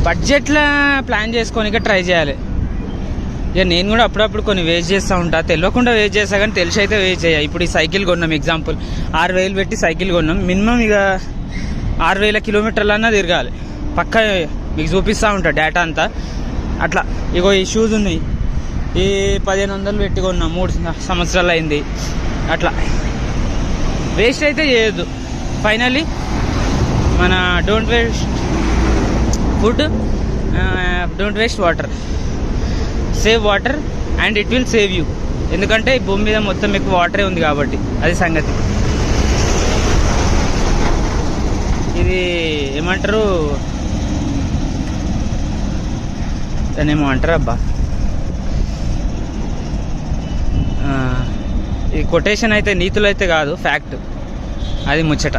బడ్జెట్లో plan చేసుకోనికే try చేయాలి. ఇక నేను కూడా అప్పుడప్పుడు కొన్ని వేస్ట్ చేస్తూ ఉంటా, తెలియకుండా వేస్ట్ చేస్తా, కానీ తెలిసి అయితే వేస్ట్ చేయ. ఇప్పుడు ఈ సైకిల్ కొన్నాం, ఎగ్జాంపుల్ 6,000 పెట్టి సైకిల్ కొన్నాం. మినిమం ఇక 6,000 కిలోమీటర్లన్నా తిరగాలి పక్క. మీకు చూపిస్తూ ఉంటా డేటా అంతా. అట్లా ఇగో ఈ షూస్ ఉన్నాయి, ఈ 1,500 పెట్టి కొన్నాం, 3 సంవత్సరాలు అయింది. అట్లా వేస్ట్ అయితే చేయొద్దు. ఫైనల్లీ మన don't waste food, don't waste water, save water and it will save you. ఎందుకంటే ఈ భూమి మీద మొత్తం ఎక్కువ వాటరే ఉంది కాబట్టి, అది సంగతి. ఇది ఏమంటారు, దాన్ని ఏమో అంటారు అబ్బా, ఈ కొటేషన్ అయితే నీతులు అయితే కాదు, ఫ్యాక్ట్, అది ముచ్చట.